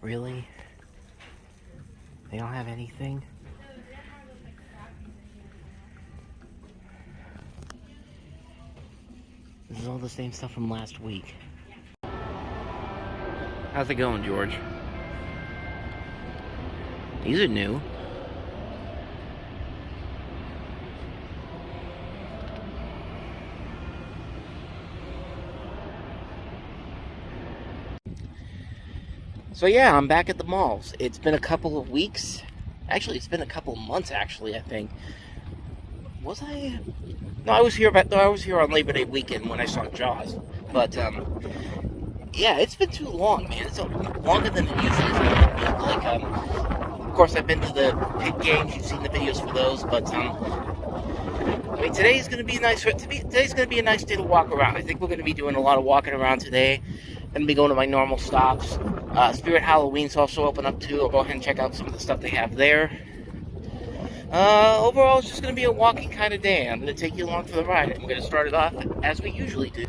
Really? They don't have anything? This is all the same stuff from last week. How's it going, George? These are new. So yeah, I'm back at the malls. It's been a couple of weeks. Actually, it's been a couple of months, actually, I think. Was I? No, I was here on Labor Day weekend when I saw Jaws. But, yeah, it's been too long, man. It's longer than it usually is. Like, of course, I've been to the pit games. You've seen the videos for those. But, I mean, today's going to be a nice day to walk around. I think we're going to be doing a lot of walking around today. I'm going to be going to my normal stops. Spirit Halloween's also open up too. I'll go ahead and check out some of the stuff they have there. Overall, it's just going to be a walking kind of day. I'm going to take you along for the ride. I'm going to start it off as we usually do.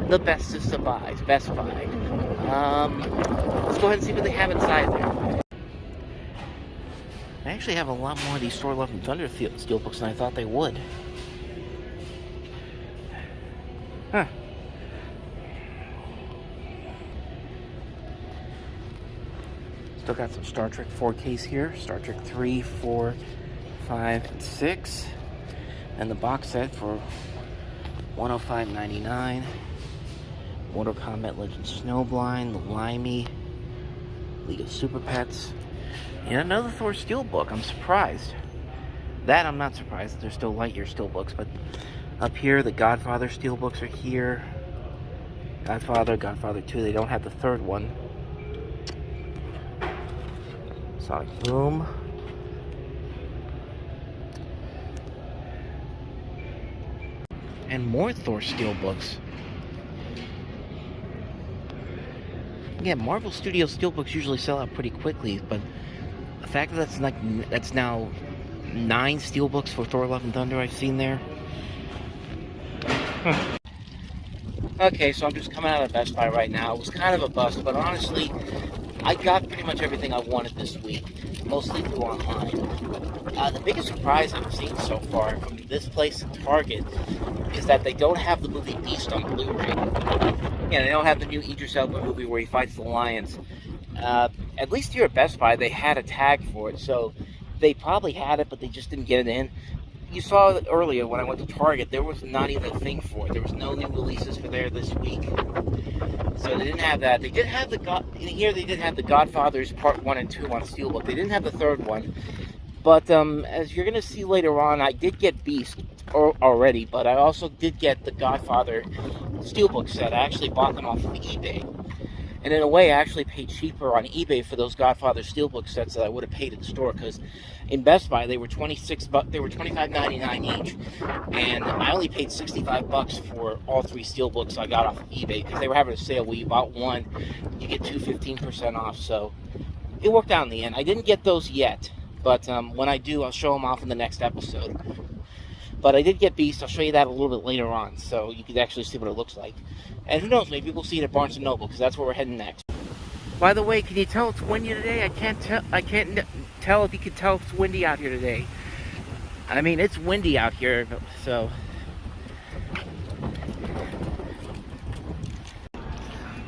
The bestest of buys, Best Buy. Let's go ahead and see what they have inside there. They actually have a lot more of these Thor Love and Thunder steelbooks than I thought they would. Huh. Still got some Star Trek 4Ks here. Star Trek 3, 4, 5, and 6. And the box set for $105.99. Mortal Kombat Legends Snowblind, The Limey, League of Super Pets, and another Thor Steelbook. I'm surprised. That I'm not surprised. There's still Lightyear Steelbooks, but up here, the Godfather Steelbooks are here. Godfather 2. They don't have the third one. Sonic Boom. And more Thor Steelbooks. Yeah, Marvel Studios Steelbooks usually sell out pretty quickly, but the fact that that's now 9 Steelbooks for Thor Love and Thunder I've seen there. Huh. Okay, so I'm just coming out of Best Buy right now. It was kind of a bust, but honestly, I got pretty much everything I wanted this week, mostly through online. The biggest surprise I've seen so far from this place, Target, is that they don't have the movie Beast on Blu-ray. Yeah, they don't have the new Idris Elba movie where he fights the lions. At least here at Best Buy, they had a tag for it, so they probably had it, but they just didn't get it in. You saw it earlier when I went to Target, there was not even a thing for it. There was no new releases for there this week. So they didn't have that. They did have they did have the Godfathers Part 1 and 2 on Steelbook. They didn't have the third one. But as you're going to see later on, I did get Beast already, but I also did get the Godfather Steelbook set. I actually bought them off of eBay. And in a way, I actually paid cheaper on eBay for those Godfather Steelbook sets that I would have paid at the store, because in Best Buy they were $25.99 each, and I only paid $65 for all 3 Steelbooks I got off of eBay, because they were having a sale where you bought one, you get 15% off. So it worked out in the end. I didn't get those yet, but when I do, I'll show them off in the next episode. But I did get Beast. I'll show you that a little bit later on, so you can actually see what it looks like. And who knows, maybe we'll see it at Barnes & Noble, because that's where we're heading next. By the way, can you tell it's windy today? I can't tell if you can tell it's windy out here today. I mean, it's windy out here, so...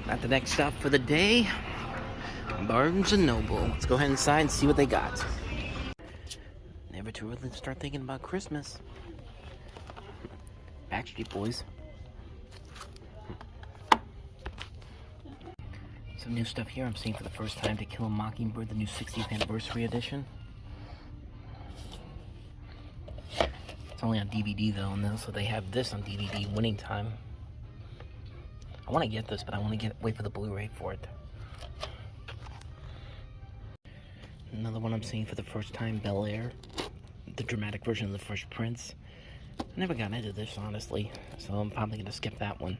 At the next stop for the day, Barnes & Noble. Let's go ahead inside and see what they got. Never too early to start thinking about Christmas. Backstreet Boys. Some new stuff here I'm seeing for the first time. To Kill a Mockingbird, the new 60th anniversary edition. It's only on DVD though, and so they have this on DVD, Winning Time. I want to get this, but I want to wait for the Blu-ray for it. Another one I'm seeing for the first time, Bel Air, the dramatic version of The Fresh Prince. I never got into this, honestly, so I'm probably going to skip that one.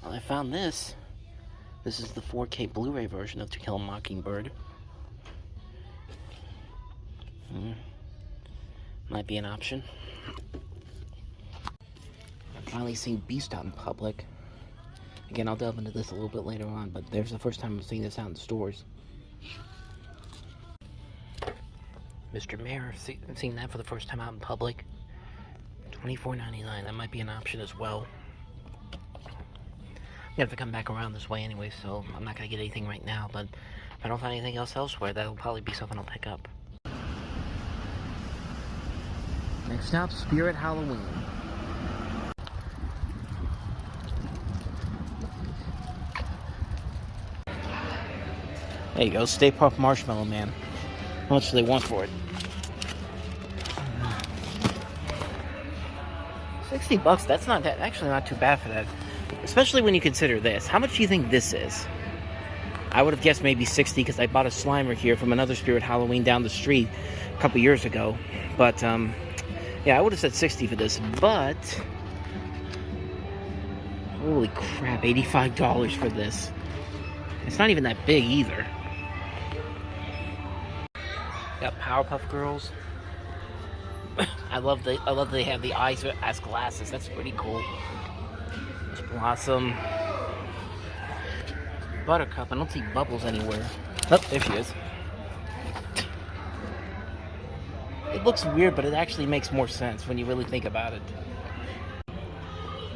Well, I found this. This is the 4K Blu-ray version of To Kill a Mockingbird. Might be an option. I've finally seen Beast out in public. Again, I'll delve into this a little bit later on, but there's the first time I'm seeing this out in the stores. Mr. Mayor, I'm seeing that for the first time out in public. $24.99. That might be an option as well. I'm gonna have to come back around this way anyway, so I'm not gonna get anything right now, but if I don't find anything else elsewhere, that'll probably be something I'll pick up. Next stop, Spirit Halloween. There you go, Stay Puft Marshmallow Man. How much do they want for it? $60, that's not that, actually not too bad for that. Especially when you consider this. How much do you think this is? I would have guessed maybe 60 because I bought a Slimer here from another Spirit Halloween down the street a couple years ago. But, yeah, I would have said 60 for this, but holy crap, $85 for this. It's not even that big either. Got Powerpuff Girls. I love they have the eyes as glasses. That's pretty cool. There's Blossom. Buttercup. I don't see Bubbles anywhere. Oh, there she is. It looks weird, but it actually makes more sense when you really think about it.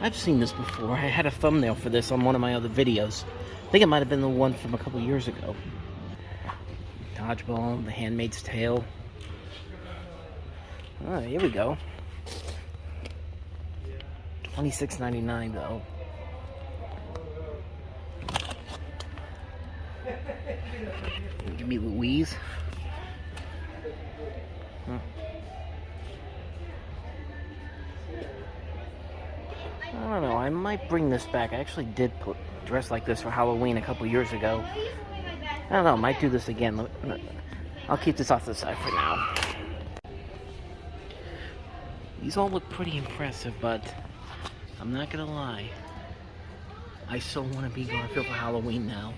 I've seen this before. I had a thumbnail for this on one of my other videos. I think it might have been the one from a couple years ago. Dodgeball, The Handmaid's Tale. Oh, here we go. $26.99 though. Give me Louise. Huh. I don't know, I might bring this back. I actually did dress like this for Halloween a couple years ago. I don't know, might do this again. I'll keep this off the side for now. These all look pretty impressive, but I'm not gonna lie. I so want to be Garfield for Halloween now.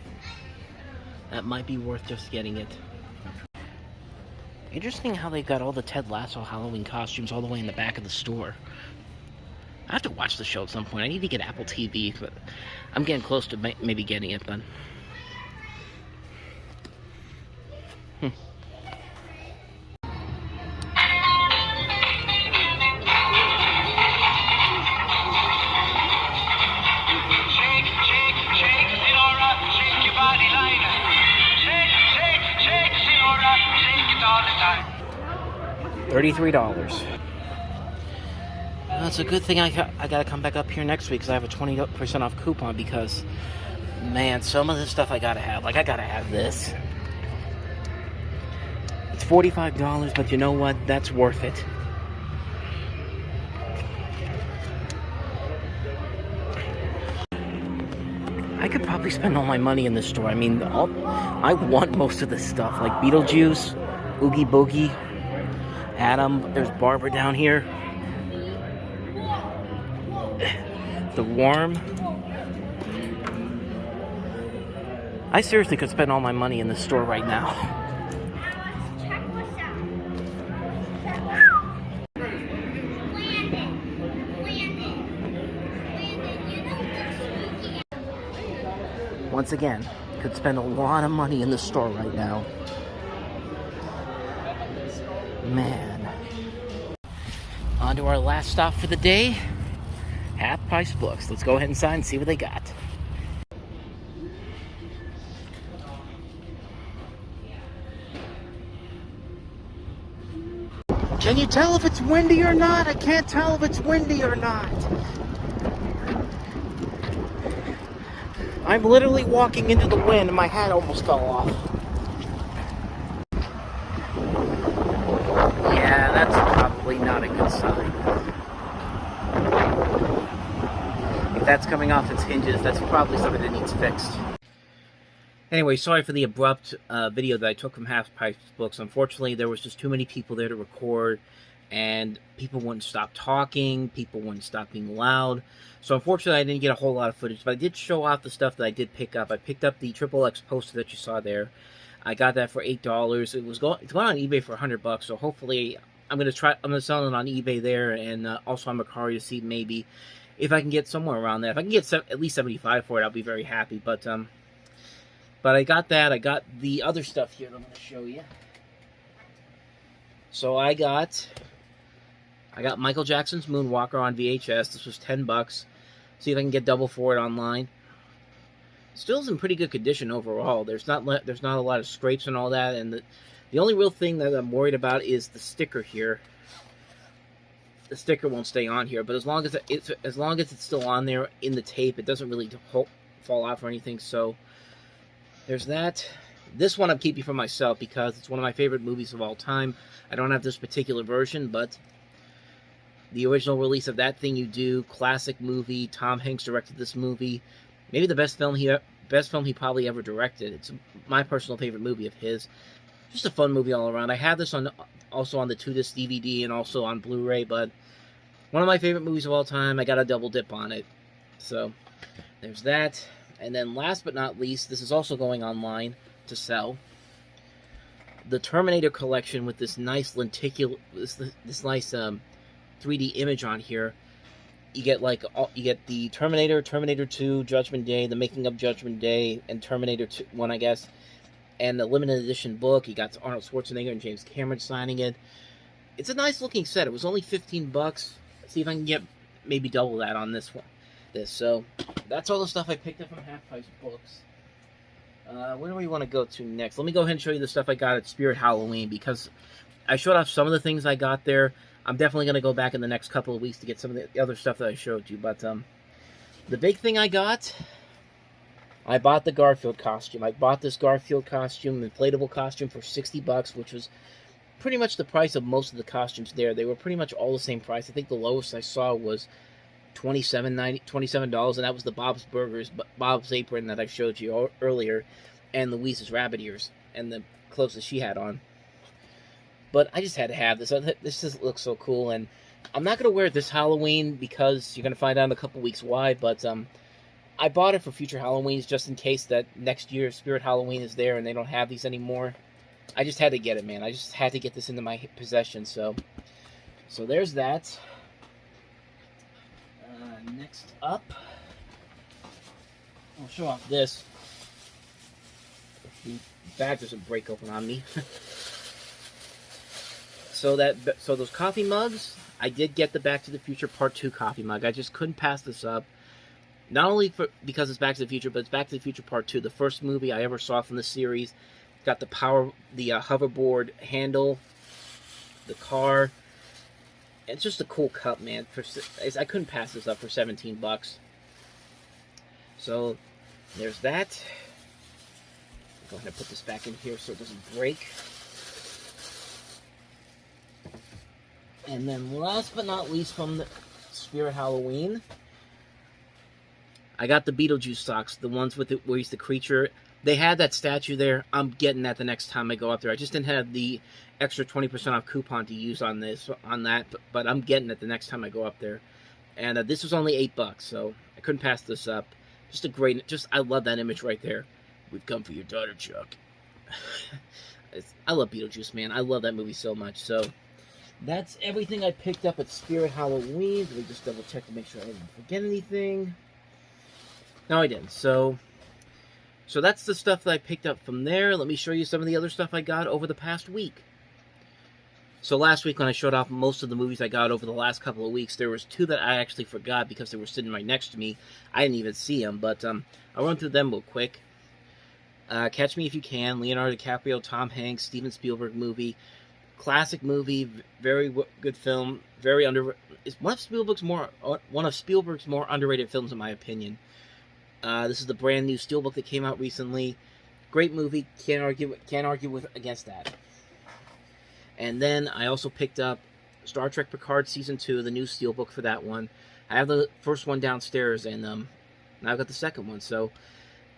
That might be worth just getting it. Interesting how they've got all the Ted Lasso Halloween costumes all the way in the back of the store. I have to watch the show at some point. I need to get Apple TV, but I'm getting close to maybe getting it, but... $33. That's a good thing I gotta come back up here next week because I have a 20% off coupon because, man, some of this stuff I gotta have. Like, I gotta have this. It's $45, but you know what? That's worth it. I could probably spend all my money in this store. I mean, I want most of this stuff, like Beetlejuice, Oogie Boogie, Adam, there's Barbara down here. The Worm. I seriously could spend all my money in this store right now. Once again, could spend a lot of money in the store right now. Man. On to our last stop for the day. Half Price Books. Let's go ahead and sign and see what they got. Can you tell if it's windy or not? I can't tell if it's windy or not. I'm literally walking into the wind and my hat almost fell off. Yeah, that's probably not a good sign. If that's coming off its hinges, that's probably something that needs fixed. Anyway, sorry for the abrupt video that I took from Half Price Books. Unfortunately, there was just too many people there to record, and people wouldn't stop talking, people wouldn't stop being loud. So unfortunately, I didn't get a whole lot of footage, but I did show off the stuff that I did pick up. I picked up the XXX poster that you saw there. I got that for $8. It's going on eBay for $100, so hopefully I'm gonna sell it on eBay there, and also on Mercari to see maybe if I can get somewhere around that. If I can get at least 75 for it, I'll be very happy. But I got that. I got the other stuff here that I'm going to show you. So I got Michael Jackson's Moonwalker on VHS. This was $10. See if I can get double for it online. Still is in pretty good condition overall. There's not a lot of scrapes and all that, and the only real thing that I'm worried about is the sticker here. The sticker won't stay on here, but as long as it's still on there in the tape, it doesn't really fall off or anything. So there's that. This one I'm keeping for myself because it's one of my favorite movies of all time. I don't have this particular version, but the original release of That Thing You Do, classic movie. Tom Hanks directed this movie. Maybe the best film he probably ever directed. It's my personal favorite movie of his. Just a fun movie all around. I have this also on the 2-disc DVD and also on Blu-ray, but one of my favorite movies of all time. I got a double dip on it. So there's that. And then last but not least, this is also going online to sell. The Terminator collection with this nice lenticular, this nice 3D image on here. You get the Terminator, Terminator 2, Judgment Day, the making of Judgment Day, and Terminator 2, one, I guess, and the limited edition book. You got Arnold Schwarzenegger and James Cameron signing it. It's a nice looking set. It was only $15. See if I can get maybe double that on this one. So that's all the stuff I picked up from Half Price Books. Where do we want to go to next? Let me go ahead and show you the stuff I got at Spirit Halloween, because I showed off some of the things I got there. I'm definitely going to go back in the next couple of weeks to get some of the other stuff that I showed you. But the big thing I bought the Garfield costume. I bought this Garfield costume, inflatable costume, for $60, which was pretty much the price of most of the costumes there. They were pretty much all the same price. I think the lowest I saw was $27, and that was the Bob's Apron that I showed you earlier, and Louise's rabbit ears, and the clothes that she had on. But I just had to have this. This just looks so cool, and I'm not going to wear it this Halloween because you're going to find out in a couple weeks why, but I bought it for future Halloweens just in case that next year Spirit Halloween is there and they don't have these anymore. I just had to get it, man. I just had to get this into my possession, so there's that. Next up, I'll show off this. The bag doesn't break open on me. So those coffee mugs, I did get the Back to the Future Part 2 coffee mug. I just couldn't pass this up. Not only because it's Back to the Future, but it's Back to the Future Part 2, the first movie I ever saw from the series. Got the hoverboard handle, the car. It's just a cool cup, man. I couldn't pass this up for $17. So there's that. Go ahead and put this back in here so it doesn't break. And then last but not least from the Spirit Halloween, I got the Beetlejuice socks, the ones where he's the creature. They had that statue there. I'm getting that the next time I go up there. I just didn't have the extra 20% off coupon to use on that, but I'm getting it the next time I go up there. And this was only $8, so I couldn't pass this up. I love that image right there. We've come for your daughter, Chuck. I love Beetlejuice, man. I love that movie so much. So that's everything I picked up at Spirit Halloween. Let me just double check to make sure I didn't forget anything. No, I didn't. So that's the stuff that I picked up from there. Let me show you some of the other stuff I got over the past week. So last week when I showed off most of the movies I got over the last couple of weeks, there was 2 that I actually forgot because they were sitting right next to me. I didn't even see them, but I'll run through them real quick. Catch Me If You Can, Leonardo DiCaprio, Tom Hanks, Steven Spielberg movie. Classic movie, very good film, it's one of Spielberg's more underrated films in my opinion. This is the brand new Steelbook that came out recently. Great movie, can't argue against that. And then I also picked up Star Trek Picard Season 2, the new Steelbook for that one. I have the first one downstairs, and now I've got the second one. So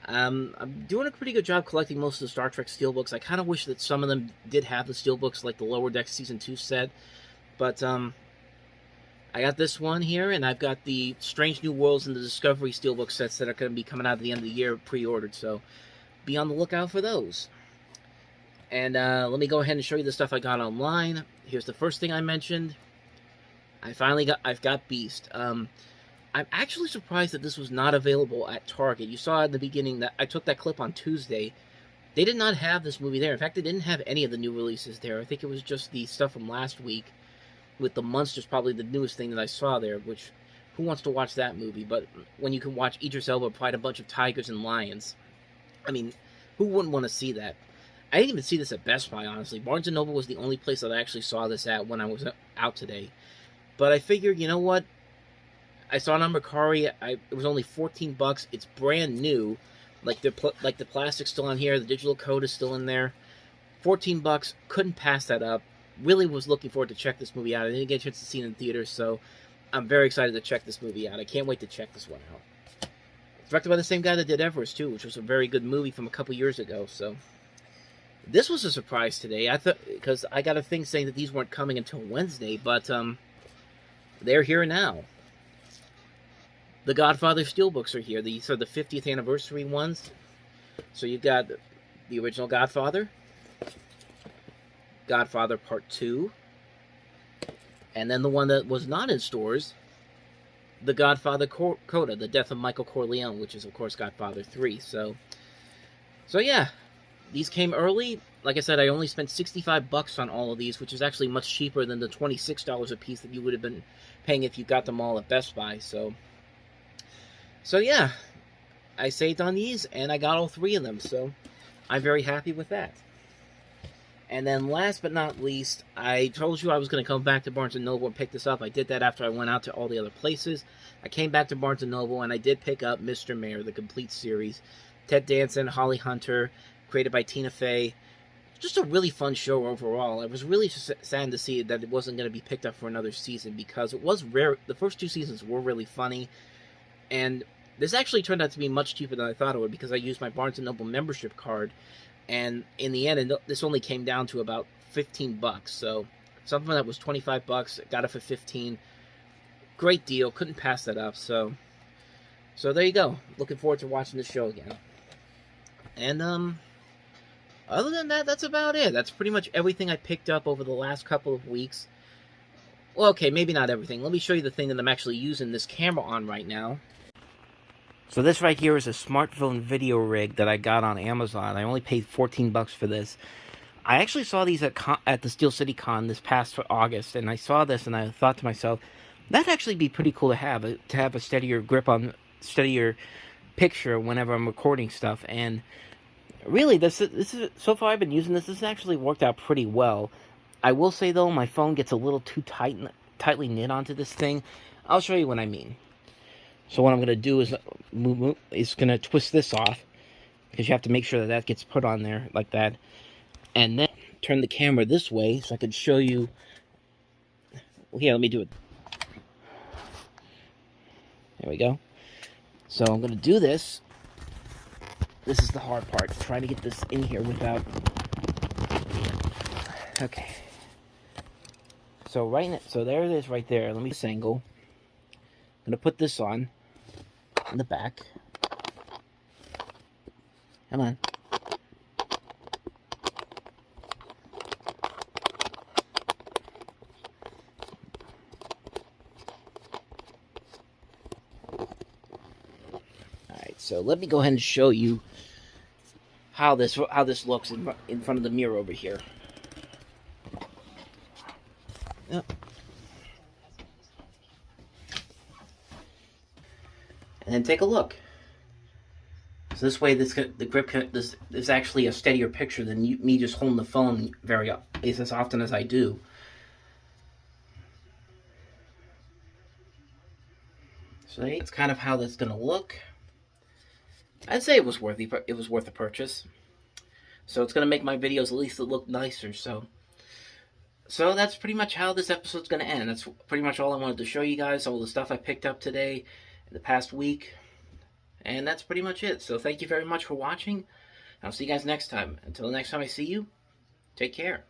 I'm doing a pretty good job collecting most of the Star Trek Steelbooks. I kind of wish that some of them did have the Steelbooks, like the Lower Decks Season 2 set. But I got this one here, and I've got the Strange New Worlds and the Discovery Steelbook sets that are going to be coming out at the end of the year pre-ordered. So be on the lookout for those. And let me go ahead and show you the stuff I got online. Here's the first thing I mentioned. I've got Beast. I'm actually surprised that this was not available at Target. You saw in the beginning that I took that clip on Tuesday. They did not have this movie there. In fact, they didn't have any of the new releases there. I think it was just the stuff from last week with the Munsters, probably the newest thing that I saw there, which, who wants to watch that movie? But when you can watch Idris Elba fight a bunch of tigers and lions, I mean, who wouldn't want to see that? I didn't even see this at Best Buy, honestly. Barnes & Noble was the only place that I actually saw this at when I was out today. But I figured, you know what? I saw it on Mercari. It was only $14. It's brand new. Like the plastic's still on here. The digital code is still in there. $14. Couldn't pass that up. Really was looking forward to check this movie out. I didn't get a chance to see it in theaters, so I'm very excited to check this movie out. I can't wait to check this one out. It's directed by the same guy that did Everest, too, which was a very good movie from a couple years ago, so... This was a surprise today. I thought, because I got a thing saying that these weren't coming until Wednesday, but they're here now. The Godfather Steelbooks are here. These are the 50th anniversary ones. So you've got the original Godfather, Godfather Part 2, and then the one that was not in stores, The Godfather Coda, The Death of Michael Corleone, which is, of course, Godfather 3. So yeah. These came early. Like I said, I only spent $65 on all of these, which is actually much cheaper than the $26 a piece that you would have been paying if you got them all at Best Buy. So yeah, I saved on these, and I got all 3 of them, so I'm very happy with that. And then last but not least, I told you I was going to come back to Barnes & Noble and pick this up. I did that after I went out to all the other places. I came back to Barnes & Noble, and I did pick up Mr. Mayor, the complete series. Ted Danson, Holly Hunter, created by Tina Fey. Just a really fun show overall. I was really sad to see that it wasn't going to be picked up for another season, because it was rare. The first 2 seasons were really funny, and this actually turned out to be much cheaper than I thought it would, because I used my Barnes & Noble membership card, and in the end, this only came down to about $15. So something that was $25, got it for $15. Great deal. Couldn't pass that up. So there you go. Looking forward to watching the show again. And other than that, that's about it. That's pretty much everything I picked up over the last couple of weeks. Well, okay, maybe not everything. Let me show you the thing that I'm actually using this camera on right now. So this right here is a smartphone video rig that I got on Amazon. I only paid $14 for this. I actually saw these at the Steel City Con this past August, and I saw this and I thought to myself, that'd actually be pretty cool to have a steadier grip on, steadier picture whenever I'm recording stuff. And really, this is so far I've been using this. This has actually worked out pretty well. I will say though, my phone gets a little too tightly knit onto this thing. I'll show you what I mean. So what I'm going to do is going to twist this off, because you have to make sure that that gets put on there like that, and then turn the camera this way so I can show you. Well, here, let me do it. There we go. So I'm going to do this. This is the hard part, trying to get this in here without... Okay. So there it is right there. Let me angle. I'm going to put this on in the back. Come on. Alright, so let me go ahead and show you how this looks in front of the mirror over here. Yep. And then take a look. So this way, the grip this is actually a steadier picture than me just holding the phone as often as I do. So that's kind of how that's going to look. I'd say it was worth a purchase. So it's going to make my videos at least look nicer. So that's pretty much how this episode's going to end. That's pretty much all I wanted to show you guys. All the stuff I picked up today, in the past week. And that's pretty much it. So thank you very much for watching. I'll see you guys next time. Until the next time I see you, take care.